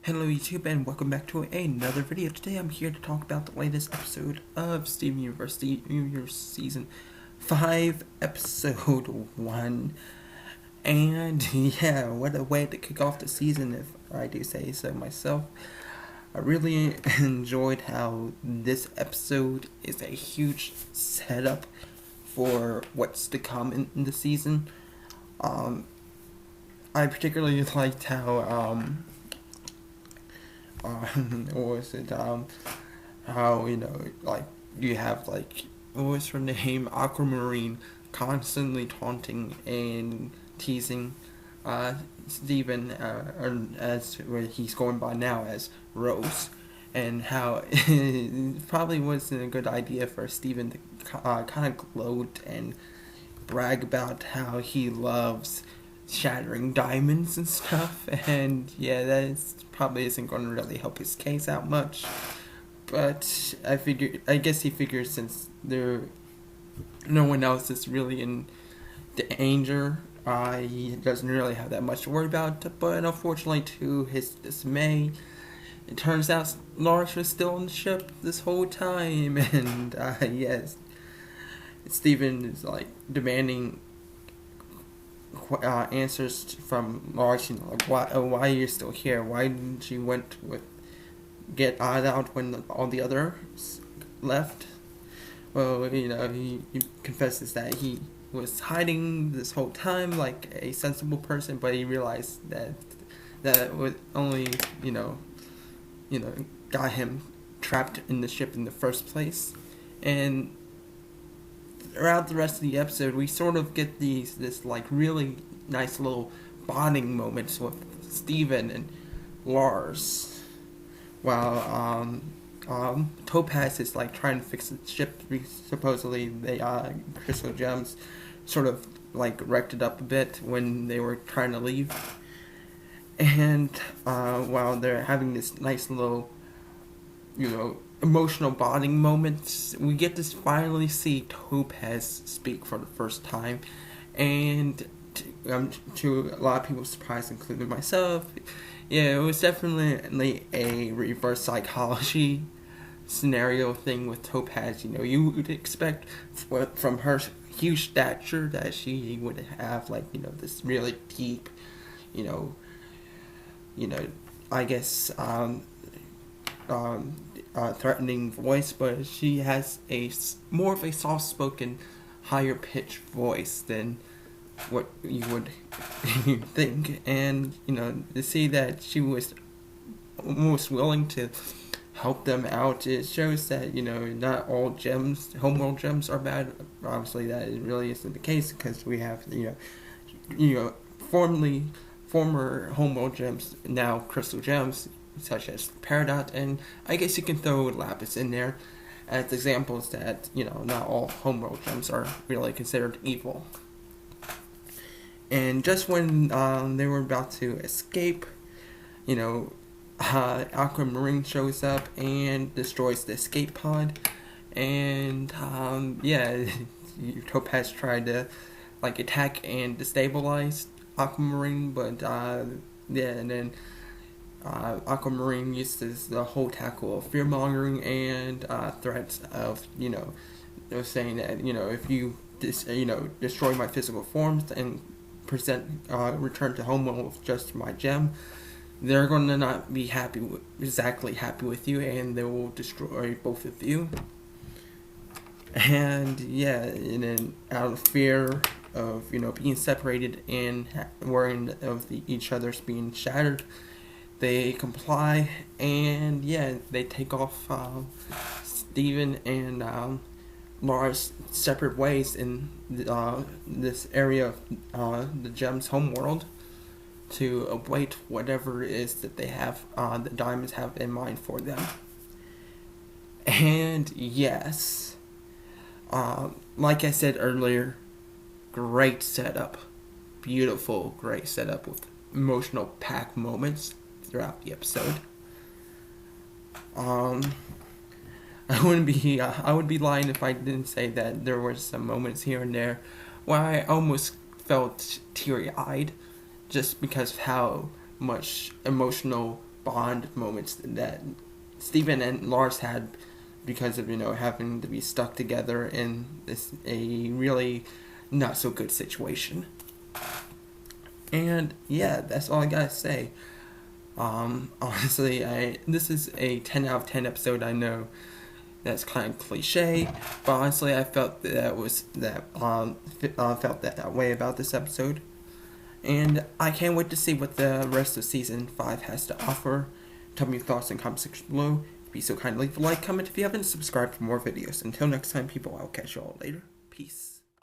Hello YouTube and welcome back to another video. Today I'm here to talk about the latest episode of Steven Universe, Season 5, Episode 1. And yeah, what a way to kick off the season if I do say so myself. I really enjoyed how this episode is a huge setup for what's to come in the season. I particularly liked how what was it? How like you have what was her name? Aquamarine constantly taunting and teasing Steven, as where he's going by now as Rose, and how it probably wasn't a good idea for Steven to kind of gloat and brag about how he loves shattering diamonds and stuff, and yeah, that probably isn't going to really help his case out much. But I guess he figures since no one else is really in danger, he doesn't really have that much to worry about. But unfortunately, to his dismay, it turns out Lars was still on the ship this whole time, and yes, Steven is demanding answers from Lars. Like why you're still here? Why didn't you get out when all the others left? Well, he confesses that he was hiding this whole time like a sensible person, but he realized that would only got him trapped in the ship in the first place. And throughout the rest of the episode, we sort of get this really nice little bonding moments with Steven and Lars, while Topaz is trying to fix the ship. Supposedly, Crystal Gems sort of wrecked it up a bit when they were trying to leave, and while they're having this nice little, emotional bonding moments, we get to finally see Topaz speak for the first time, and to a lot of people's surprise, including myself, yeah, it was definitely a reverse psychology scenario thing with Topaz. You would expect from her huge stature that she would have this really deep, you know, I guess threatening voice, but she has more of a soft-spoken, higher-pitched voice than what you would think. And to see that she was almost willing to help them out, it shows that not all homeworld gems are bad. Obviously, that really isn't the case, because we have former homeworld gems, now crystal gems, such as Peridot, and I guess you can throw Lapis in there as examples that not all homeworld gems are really considered evil. And just when they were about to escape, Aquamarine shows up and destroys the escape pod, and yeah, Topaz tried to attack and destabilize Aquamarine, but yeah, and then Aquamarine uses the whole tackle of fear mongering and threats of saying that if you destroy my physical forms and return to Homeworld with just my gem, they're going to not be exactly happy with you, and they will destroy both of you. And yeah, and then out of fear of being separated and worrying of each other's being shattered, they comply, and yeah, they take off Steven and Lars separate ways in this area of the Gems homeworld to await whatever it is that they have, the diamonds have in mind for them. And yes, like I said earlier, great setup, beautiful, great setup with emotional pack moments throughout the episode. I would be lying if I didn't say that there were some moments here and there where I almost felt teary-eyed, just because of how much emotional bond moments that Steven and Lars had because of having to be stuck together in this a really not so good situation. And yeah, that's all I gotta say. Honestly, this is a 10 out of 10 episode. I know that's kind of cliche, but honestly, I felt felt that way about this episode, and I can't wait to see what the rest of season 5 has to offer. Tell me your thoughts in the comment section below. Be so kind to leave a like, comment if you haven't subscribed for more videos. Until next time, people, I'll catch you all later. Peace.